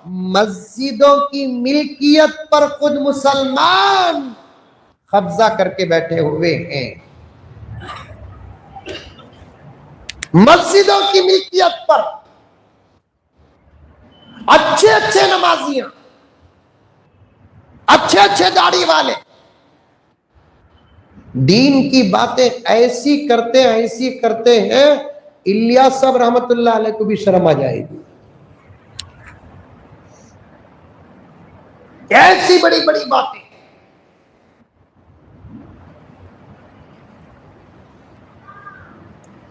مسجدوں کی ملکیت پر خود مسلمان قبضہ کر کے بیٹھے ہوئے ہیں. مسجدوں کی ملکیت پر اچھے اچھے نمازیاں، اچھے اچھے داڑھی والے دین کی باتیں ایسی کرتے ہیں الیاس صاحب رحمت اللہ علیہ کو بھی شرم آ جائے گی. ایسی بڑی بڑی باتیں.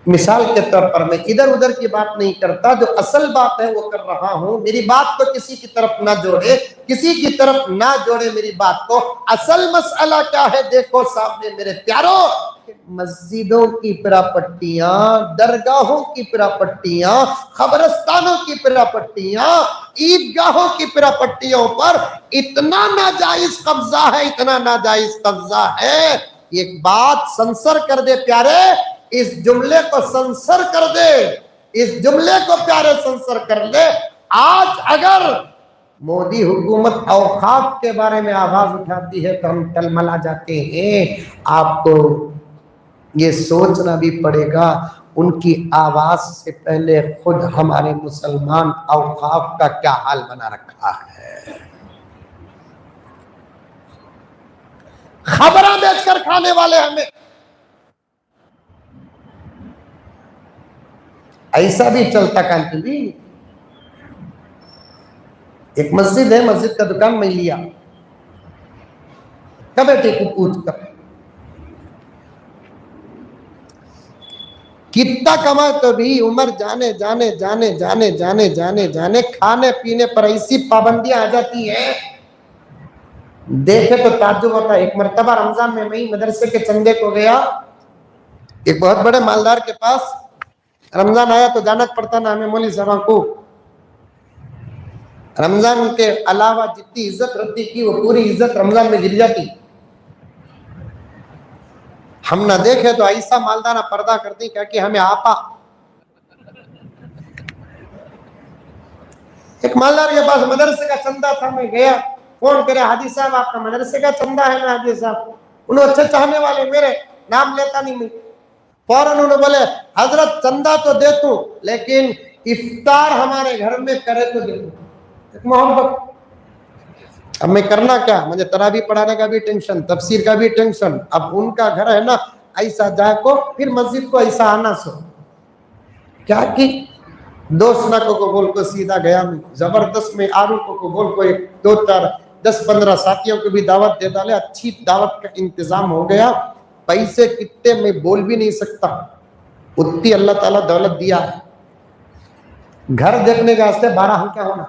مثال کے طور پر میں ادھر ادھر کی بات نہیں کرتا، جو اصل بات ہے وہ کر رہا ہوں. میری بات کو کسی کی طرف نہ جوڑے، کسی کی طرف نہ جوڑے میری بات کو. اصل مسئلہ کیا ہے دیکھو سامنے میرے پیارو. مسجدوں کی پراپٹیاں، درگاہوں کی پراپٹیاں، قبرستانوں کی پراپٹیاں، عیدگاہوں کی پراپٹیوں پر اتنا ناجائز قبضہ ہے، اتنا ناجائز قبضہ ہے. ایک بات سنسر کر دے پیارے، اس جملے کو سنسر کر دے، اس جملے کو پیارے سنسر کر لے. آج اگر مودی حکومت اوقاف کے بارے میں آواز اٹھاتی ہے تو ہم ٹلملا جاتے ہیں. آپ کو یہ سوچنا بھی پڑے گا ان کی آواز سے پہلے خود ہمارے مسلمان اوقاف کا کیا حال بنا رکھا ہے. خبریں بیچ کر کھانے والے ہمیں. ایسا بھی چلتا کانتی بھی. ایک مسجد ہے، مسجد کا دکان میں لیا بیٹے کو پوچھ کر کتنا کما تو بھی عمر جانے جانے جانے جانے جانے جانے جانے کھانے پینے پر ایسی پابندیاں آ جاتی ہیں دیکھے تو تعجب ہوتا ہے. ایک مرتبہ رمضان میں میں مدرسے کے چندے کو گیا، ایک بہت بڑے مالدار کے پاس. رمضان آیا تو جانا پڑتا نا ہمیں مولوی صاحب کو. رمضان کے علاوہ جتنی عزت رہتی کی وہ پوری عزت رمضان میں گر جاتی. ہم نہ دیکھے تو ایسا مالدارہ پردہ کرتی کہ ہمیں آپا. ایک مالدار کے پاس مدرسے کا چندہ تھا، میں گیا، فون کرے حاجی صاحب آپ کا مدرسے کا چندہ ہے نا حاجی صاحب. انہوں اچھے چاہنے والے، میرے نام لیتا نہیں میں. فوراً انہوں نے بولے حضرت چندہ تو دے تو لیکن افطار ہمارے گھر میں کرے تو دے تو. ایک محبت. اب میں کرنا کیا، مجھے تراویح پڑھانے کا بھی ٹینشن، تفسیر کا بھی ٹینشن. اب ان کا گھر ہے نا ایسا جا کو پھر مسجد کو ایسا آنا سو کیا کی. دوست نہ کو بول کو سیدھا گیا میں زبردست میں آرو کو بول کو ایک دو چار 10-15 ساتھیوں کو بھی دعوت دے ڈالے. اچھی دعوت کا انتظام ہو گیا. پیسے کتنے میں بول بھی نہیں سکتا، اتنی اللہ تعالیٰ دولت دیا ہے. گھر دیکھنے کا واسطے 12 ہم کیا ہونا.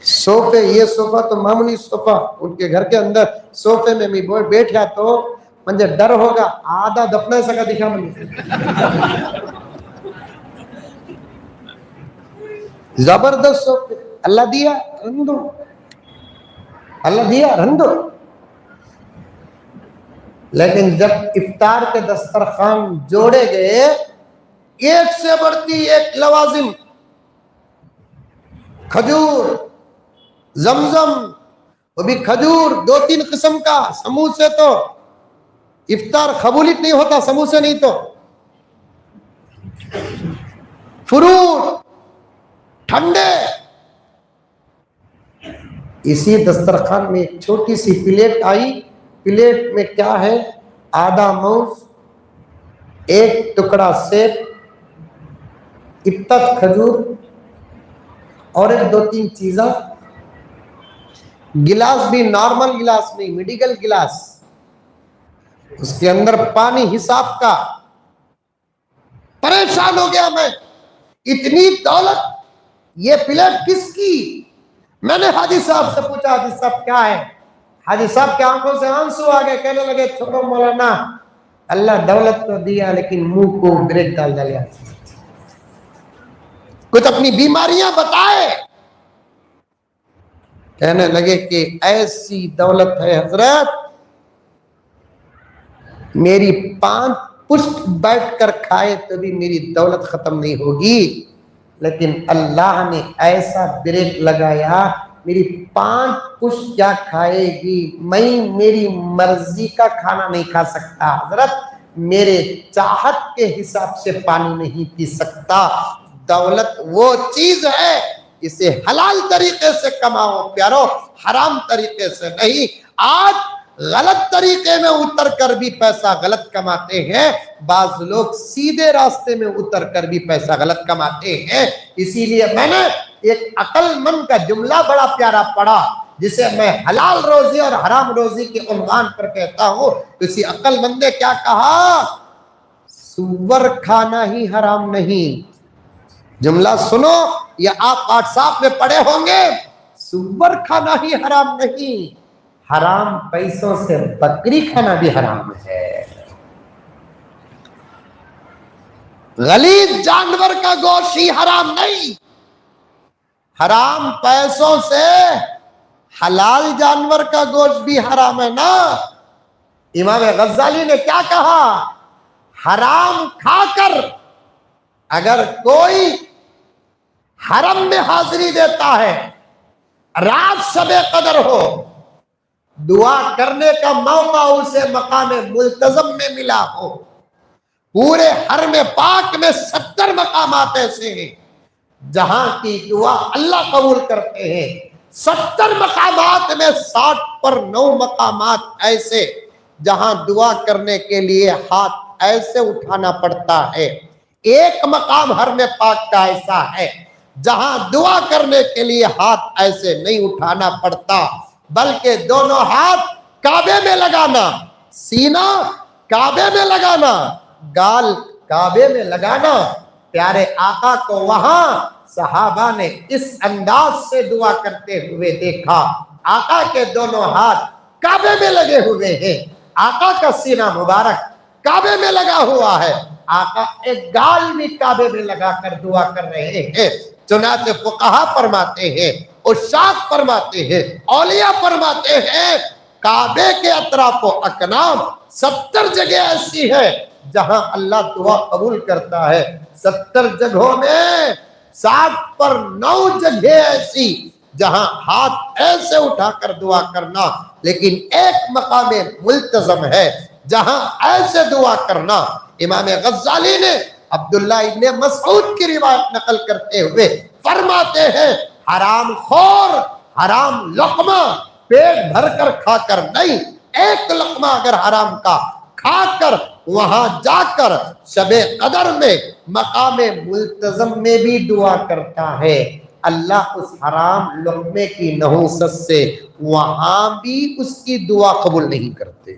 صوفے، یہ صوفہ تو معمولی صوفہ، ان کے گھر کے اندر صوفے میں میں بیٹھ گیا تو مجھے ڈر ہوگا آدھا دفنا سکا دکھا مجھے. زبردست صوفے اللہ دیا رندو، اللہ دیا رندو. لیکن جب افطار کے دسترخوان جوڑے گئے ایک سے بڑھتی ایک لوازم، کھجور، زمزم، وہ بھی کھجور 2-3 قسم کا، سموسے تو افطار قبولیت نہیں ہوتا سموسے نہیں تو، فروٹ، ٹھنڈے. اسی دسترخوان میں ایک چھوٹی سی پلیٹ آئی. پلیٹ میں کیا ہے، آدھا موز، ایک ٹکڑا سیب، اتنا کھجور اور ایک 2-3 چیزاں. گلاس بھی نارمل گلاس نہیں، میڈیکل گلاس، اس کے اندر پانی حساب کا. پریشان ہو گیا میں، اتنی دولت، یہ پلیٹ کس کی. میں نے حاجی صاحب سے پوچھا حاجی صاحب کیا ہے. حاجی صاحب کے آنکھوں سے آنسو آ گئے، کہنے لگے چھوڑو مولانا، اللہ دولت تو دیا لیکن منہ کو بریک ڈال دیا. کچھ اپنی بیماریاں بتائے. کہنے لگے کہ ایسی دولت ہے حضرت میری 5 پشت بیٹھ کر کھائے تو بھی میری دولت ختم نہیں ہوگی. لیکن اللہ نے ایسا بریک لگایا، میری 5 پشت کیا کھائے گی، میں میری مرضی کا کھانا نہیں کھا سکتا حضرت، میرے چاہت کے حساب سے پانی نہیں پی سکتا۔ دولت وہ چیز ہے اسے حلال طریقے سے کماؤ پیارو، حرام طریقے سے نہیں۔ آج غلط طریقے میں اتر کر بھی پیسہ غلط کماتے ہیں، بعض لوگ سیدھے راستے میں اتر کر بھی پیسہ غلط کماتے ہیں۔ اسی لیے میں نے ایک عقل مند کا جملہ بڑا پیارا پڑھا، جسے میں حلال روزی اور حرام روزی کے عنوان پر کہتا ہوں۔ کسی عقل مند نے کیا کہا؟ سور کھانا ہی حرام نہیں۔ جملہ سنو، یہ آپ واٹس ایپ میں پڑھے ہوں گے، سور کھانا ہی حرام نہیں، حرام پیسوں سے بکری کھانا بھی حرام ہے۔ غلیظ جانور کا گوشت ہی حرام نہیں، حرام پیسوں سے حلال جانور کا گوشت بھی حرام ہے نا۔ امام غزالی نے کیا کہا؟ حرام کھا کر اگر کوئی حرم میں حاضری دیتا ہے، رات شب قدر ہو، دعا کرنے کا موقع اسے مقام ملتزم میں ملا ہو، پورے حرم پاک میں 70 مقامات ایسے ہیں جہاں کی دعا اللہ قبول کرتے ہیں، 70 مقامات میں 60 پر 9 مقامات ایسے جہاں دعا کرنے کے لیے ہاتھ ایسے اٹھانا پڑتا ہے۔ ایک مقام حرم پاک کا ایسا ہے جہاں دعا کرنے کے لیے ہاتھ ایسے نہیں اٹھانا پڑتا، بلکہ دونوں ہاتھ کعبے میں لگانا، سینہ کعبے میں لگانا، گال کعبے میں لگانا۔ پیارے آقا کو وہاں صحابہ نے اس انداز سے دعا کرتے ہوئے دیکھا۔ آقا کے دونوں ہاتھ کعبے میں لگے ہوئے ہیں، آقا کا سینہ مبارک کعبے میں لگا ہوا ہے، آقا ایک گال بھی کعبے میں لگا کر دعا کر رہے ہیں۔ چنانچہ فقہا فرماتے ہیں، عشاق فرماتے ہیں، اولیاء فرماتے ہیں، کعبے کے اطراف و اکنام 70 جگہ ایسی ہے جہاں اللہ دعا قبول کرتا ہے، 70 جگہوں میں 60 پر 9 جگہ ایسی جہاں ہاتھ ایسے اٹھا کر دعا کرنا، لیکن ایک مقام ملتزم ہے جہاں ایسے دعا کرنا۔ امام غزالی نے عبداللہ ابن مسعود کی روایت نقل کرتے ہوئے فرماتے ہیں، حرام خور حرام لقمہ پیٹ بھر کر کھا کر نہیں، ایک لقمہ اگر حرام کا کھا کر وہاں جا کر شب قدر میں مقام ملتزم میں بھی دعا کرتا ہے، اللہ اس حرام لقمے کی نحوست سے وہاں بھی اس کی دعا قبول نہیں کرتے۔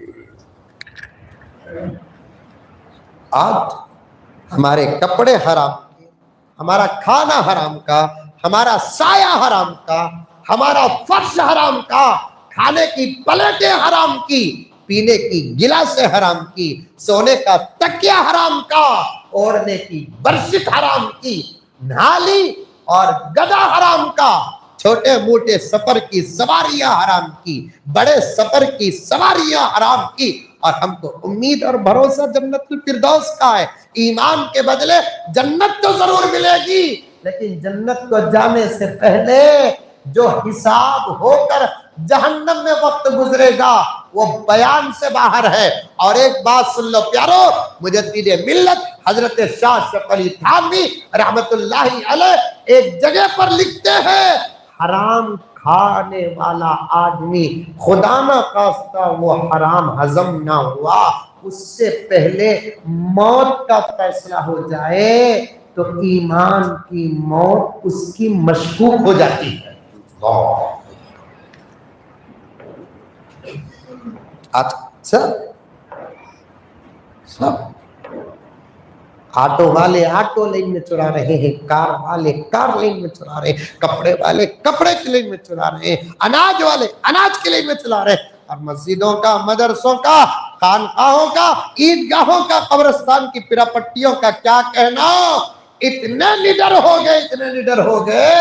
آج ہمارے کپڑے حرام کے، ہمارا کھانا حرام کا، ہمارا سایہ حرام کا، ہمارا فرش حرام کا، کھانے کی پلیٹیں حرام کی، پینے کی گلاسیں حرام کی، سونے کا تکیہ حرام کا، اوڑھنے کی برشت حرام کی، نالی اور گدا حرام کا، چھوٹے موٹے سفر کی سواریاں حرام کی، بڑے سفر کی سواریاں حرام کی، اور ہم کو امید اور بھروسہ جنت الفردوس کا ہے۔ ایمان کے بدلے جنت تو ضرور ملے گی، لیکن جنت کو جانے سے پہلے جو حساب ہو کر جہنم میں وقت گزرے گا وہ بیان سے باہر ہے۔ اور ایک بات سن لو پیارو، مجدد ملت حضرت شاہ اشرف علی تھانوی رحمت اللہ علیہ ایک جگہ پر لکھتے ہیں، حرام کھانے والا آدمی خدا نہ خواستہ وہ حرام ہضم نہ ہوا، اس سے پہلے موت کا فیصلہ ہو جائے تو ایمان کی موت اس کی مشکوک ہو جاتی ہے۔ سب آٹو والے آٹو لائن میں چلا رہے ہیں، کار والے کار لائن میں چلا رہے ہیں، کپڑے والے کپڑے کی لائن میں چلا رہے ہیں، اناج والے اناج کی لائن میں چلا رہے ہیں، اور مسجدوں کا، مدرسوں کا، خانقاہوں کا، عیدگاہوں کا، قبرستان کی پراپٹیوں کا کیا کہنا، اتنے نڈر ہو گئے، اتنے نڈر ہو گئے۔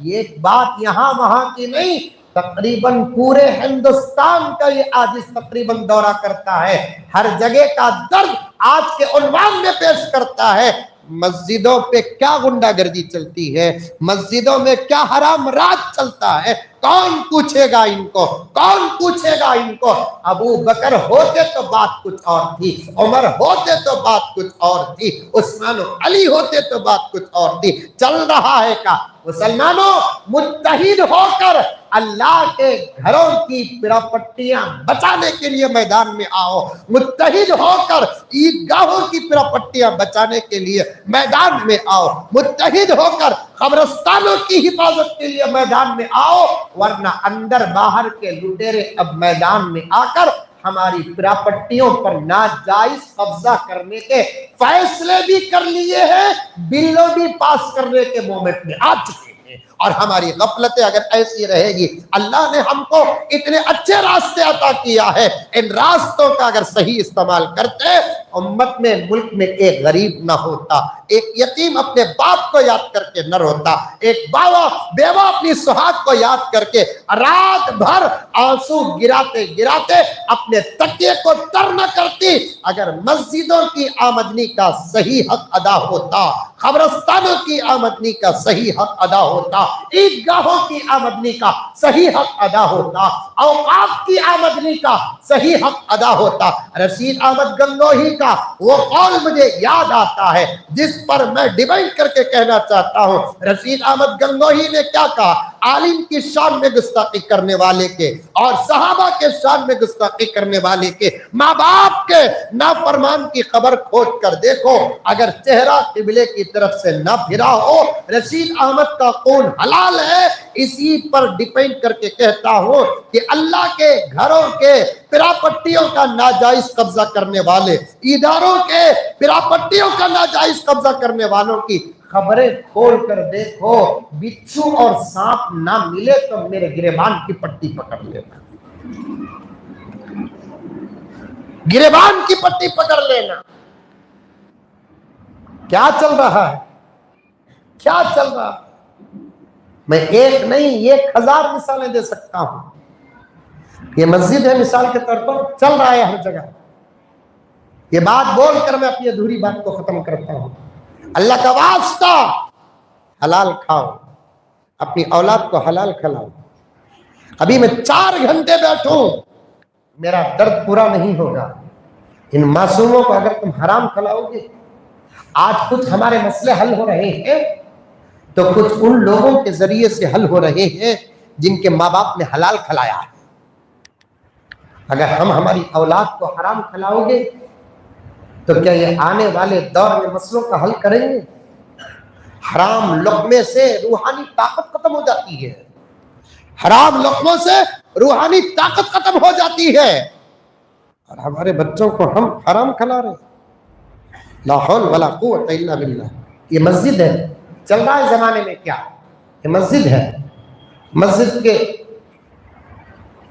یہ بات یہاں وہاں کی نہیں، تقریباً پورے ہندوستان کا یہ عاجز تقریباً دورہ کرتا ہے، ہر جگہ کا درد آج کے عنوان میں پیش کرتا ہے۔ مسجدوں پہ کیا غنڈہ گردی چلتی ہے، مسجدوں میں کیا حرام راج چلتا ہے، کون پوچھے گا ان کو، کون پوچھے گا ان کو؟ ابو بکر ہوتے تو بات کچھ اور تھی، عمر ہوتے تو بات کچھ اور تھی، عثمان و علی ہوتے تو بات کچھ اور تھی۔ چل رہا ہے کا مسلمانوں متحد ہو کر اللہ کے گھروں کی پراپرٹیاں بچانے کے لیے میدان میں آؤ، متحد ہو کر عیدگاہوں کی پراپرٹیاں بچانے کے لیے میدان میں آؤ، متحد ہو کر قبرستانوں کی حفاظت کے لیے میدان میں آؤ، ورنہ اندر باہر کے لٹیرے اب میدان میں آ کر ہماری پراپرٹیوں پر ناجائز قبضہ کرنے کے فیصلے بھی کر لیے ہیں، بلوں بھی پاس کرنے کے مومنٹ میں آ چکے ہیں۔ اور ہماری غفلتیں اگر ایسی رہے گی، اللہ نے ہم کو اتنے اچھے راستے عطا کیا ہے، ان راستوں کا اگر صحیح استعمال کرتے، امت میں ملک میں ایک غریب نہ ہوتا، ایک یتیم اپنے باپ کو یاد کر کے نہ روتا، ایک بیوہ اپنی سہاگ کو یاد کر کے رات بھر آنسو گراتے گراتے اپنے تکیے کو تر نہ کرتی۔ اگر مسجدوں کی آمدنی کا صحیح حق ادا ہوتا، قبرستانوں کی آمدنی کا صحیح حق ادا ہوتا، عیدگاہوں کی آمدنی کا صحیح حق ادا ہوتا، اوقاف کی آمدنی کا صحیح حق ادا ہوتا۔ رشید احمد گنگوہی کا وہ قول مجھے یاد آتا ہے جس پر میں ڈیبیٹ کر کے کہنا چاہتا ہوں۔ رشید احمد گنگوہی نے کیا کہا؟ عالم کی شان میں گستاخی کرنے والے کے اور صحابہ کے شان میں گستاخی کرنے والے کے ماں باپ کے نافرمان کی خبر کھوج کر دیکھو، اگر چہرہ قبلے کی طرف سے نہ پھرا ہو، رشید احمد کا خون حلال ہے۔ اسی پر ڈیپینڈ کر کے کہتا ہوں کہ اللہ کے گھروں کے پراپرٹیوں کا ناجائز قبضہ کرنے والے، اداروں کے پراپرٹیوں کا ناجائز قبضہ کرنے والوں کی خبریں کھول کر دیکھو، بچھو اور سانپ نہ ملے تو میرے گریبان کی پٹی پکڑ لینا، گریبان کی پٹی پکڑ لینا۔ کیا چل رہا ہے؟ کیا چل رہا ہے؟ میں ایک نہیں 1000 مثالیں دے سکتا ہوں۔ یہ مسجد ہے مثال کے طور پر، چل رہا ہے ہر جگہ۔ یہ بات بول کر میں اپنی ادھوری بات کو ختم کرتا ہوں۔ اللہ کا واسطہ حلال کھاؤ، اپنی اولاد کو حلال کھلاؤ۔ ابھی میں 4 گھنٹے بیٹھوں، میرا درد پورا نہیں ہوگا۔ ان معصوموں کو اگر تم حرام کھلاؤ گے، آج کچھ ہمارے مسئلے حل ہو رہے ہیں تو کچھ ان لوگوں کے ذریعے سے حل ہو رہے ہیں جن کے ماں باپ نے حلال کھلایا ہے۔ اگر ہم ہماری اولاد کو حرام کھلاؤ گے تو کیا یہ آنے والے دور میں مسئلوں کا حل کریں گے؟ حرام لقمے سے روحانی طاقت ختم ہو جاتی ہے، حرام لقموں سے روحانی طاقت ختم ہو جاتی ہے، اور ہمارے بچوں کو ہم حرام کھلا رہے ہیں۔ لا حول ولا قوت الا باللہ۔ یہ مسجد ہے، چل رہا ہے زمانے میں کیا؟ یہ مسجد ہے، مسجد کے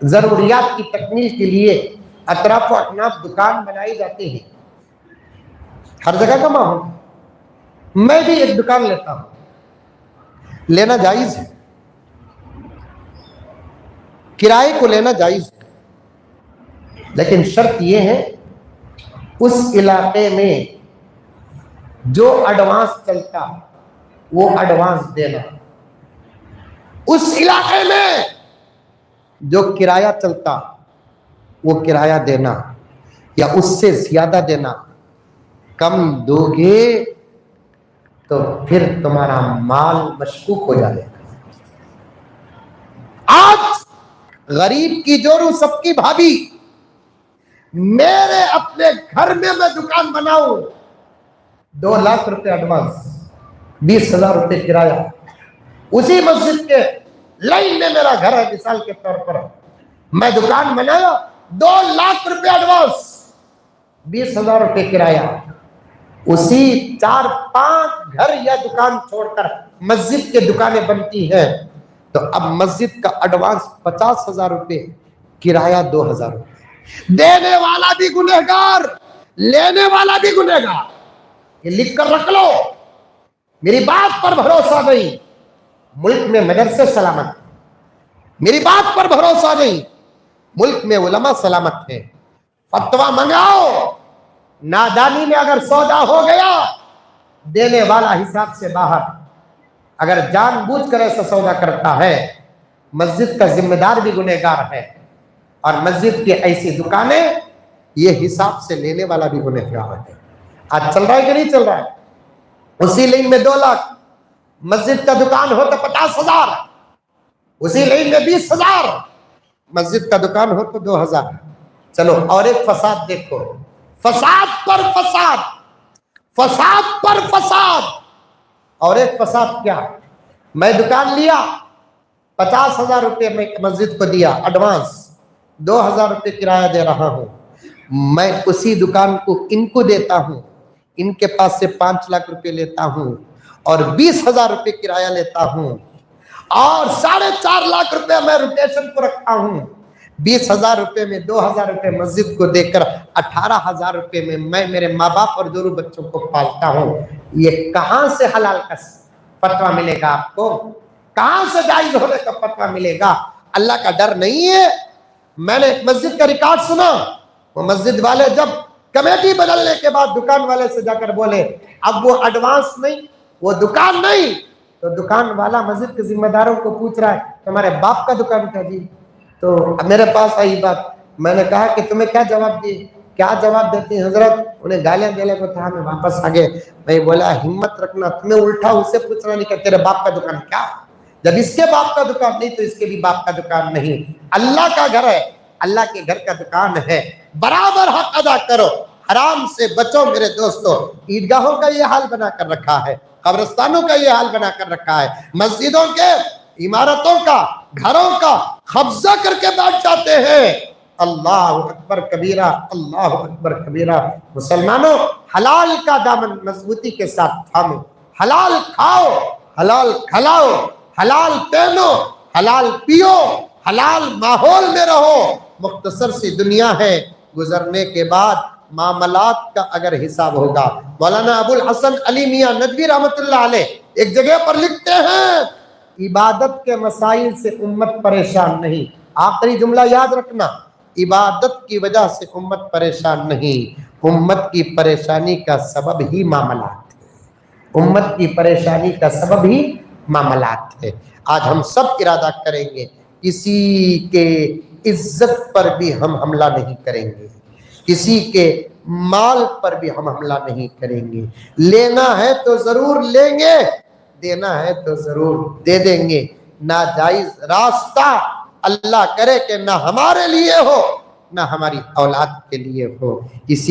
ضروریات کی تکمیل کے لیے اطراف و اکناف دکان بنائی جاتی ہیں، ہر جگہ کا ماحول۔ میں بھی ایک دکان لیتا ہوں، لینا جائز ہے، کرائے کو لینا جائز ہے، لیکن شرط یہ ہے اس علاقے میں جو ایڈوانس چلتا وہ ایڈوانس دینا، اس علاقے میں جو کرایہ چلتا وہ کرایہ دینا، یا اس سے زیادہ دینا۔ کم دو گے تو پھر تمہارا مال مشکوک ہو جائے گا۔ آج غریب کی جورو سب کی بھابھی، میرے اپنے گھر میں میں دکان بناؤں، 2 لاکھ روپے ایڈوانس، 20,000 روپے کرایہ، اسی مسجد کے لائن میں میرا گھر ہے مثال کے طور پر، میں دکان بنایا، 2 لاکھ روپے ایڈوانس، 20,000 روپے کرایہ، اسی 4-5 گھر یا دکان چھوڑ کر مسجد کے دکانیں بنتی ہیں، تو اب مسجد کا ایڈوانس 50,000 روپے، کرایہ 2,000 روپے۔ دینے والا بھی گنہگار، لینے والا بھی گنہگار۔ یہ لکھ کر رکھ لو، میری بات پر بھروسہ نہیں، ملک میں مدرسے سلامت، میری بات پر بھروسہ نہیں، ملک میں علماء سلامت ہے۔ فتویٰ منگاؤ، نادانی میں اگر سودا ہو گیا، دینے والا حساب سے باہر اگر جان بوجھ کر ایسا سودا کرتا ہے، مسجد کا ذمہ دار بھی گنہگار ہے، اور مسجد کی ایسی دکانیں یہ حساب سے لینے والا بھی گنہگار ہے۔ آج چل رہا ہے کہ نہیں چل رہا ہے؟ اسی لائن میں 2 لاکھ، مسجد کا دکان ہو تو 50,000، اسی لائن میں 20,000، مسجد کا دکان ہو تو 2,000۔ چلو اور ایک فساد دیکھو، فساد پر فساد، فساد پر فساد۔ اور ایک فساد کیا؟ میں دکان لیا، 50,000 روپے میں مسجد کو دیا ایڈوانس، 2,000 روپے کرایہ دے رہا ہوں، میں اسی دکان کو ان کو دیتا ہوں، ان کے پاس سے 5 لاکھ روپے لیتا ہوں اور 20,000 روپے کرایہ لیتا ہوں، اور 4.5 لاکھ روپے میں روٹیشن کو رکھتا ہوں، 20,000 روپے میں 2,000 روپے مسجد کو دے کر 18,000 روپے میں میں میرے ماں باپ اور دونوں بچوں کو پالتا ہوں۔ یہ کہاں سے حلال کا فتویٰ ملے گا آپ کو؟ کہاں سے جائز ہونے کا فتویٰ ملے گا؟ اللہ کا ڈر نہیں ہے؟ میں نے ایک مسجد کا ریکارڈ سنا، وہ مسجد والے جب کمیٹی بدلنے کے بعد دکان والے سے جا کر بولے اب وہ ایڈوانس نہیں، وہ دکان نہیں، تو دکان والا مسجد کے ذمہ داروں کو پوچھ رہا ہے تمہارے باپ کا دکان تھا جی؟ تو میرے پاس آئی بات، میں نے کہا کہ تمہیں کیا جواب دی؟ کیا جواب دیتی ہیں حضرت؟ انہیں گالیاں دینے کو تھا، میں واپس آگے میں بولا ہمت رکھنا، تمہیں الٹا اس سے پوچھنا نہیں کہ تیرے باپ کا دکان کیا؟ جب اس کے باپ کا دکان نہیں تو اس کے بھی باپ کا دکان نہیں، اللہ کا گھر ہے، اللہ کے گھر کا دکان ہے، برابر حق ادا کرو، حرام سے بچو میرے دوستو۔ عیدگاہوں کا یہ حال بنا کر رکھا ہے، قبرستانوں کا یہ حال بنا کر رکھا ہے، مسجدوں کے عمارتوں کا گھروں کا قبضہ کر کے بیٹھ جاتے ہیں۔ اللہ اکبر کبیرہ، اللہ اکبر کبیرہ۔ مسلمانوں حلال کا دامن مضبوطی کے ساتھ تھامو، حلال کھاؤ، حلال کھلاؤ، حلال پہنو، حلال پیو، حلال ماحول میں رہو۔ مختصر سی دنیا ہے، گزرنے کے بعد معاملات کا اگر حساب ہوگا۔ مولانا ابو الحسن علی میاں ندوی رحمۃ اللہ علیہ ایک جگہ پر لکھتے ہیں عبادت کے مسائل سے امت پریشان نہیں، آخری جملہ یاد رکھنا، عبادت کی وجہ سے امت پریشان نہیں، امت کی پریشانی کا سبب ہی معاملات ہے، امت کی پریشانی کا سبب ہی معاملات ہے۔ آج ہم سب ارادہ کریں گے کسی کے عزت پر بھی ہم حملہ نہیں کریں گے، کسی کے مال پر بھی ہم حملہ نہیں کریں گے، لینا ہے تو ضرور لیں گے، دینا ہے تو ضرور دے دیں گے۔ ناجائز راستہ اللہ کرے کہ نہ ہمارے لیے ہو نہ ہماری اولاد کے لیے ہو، اسی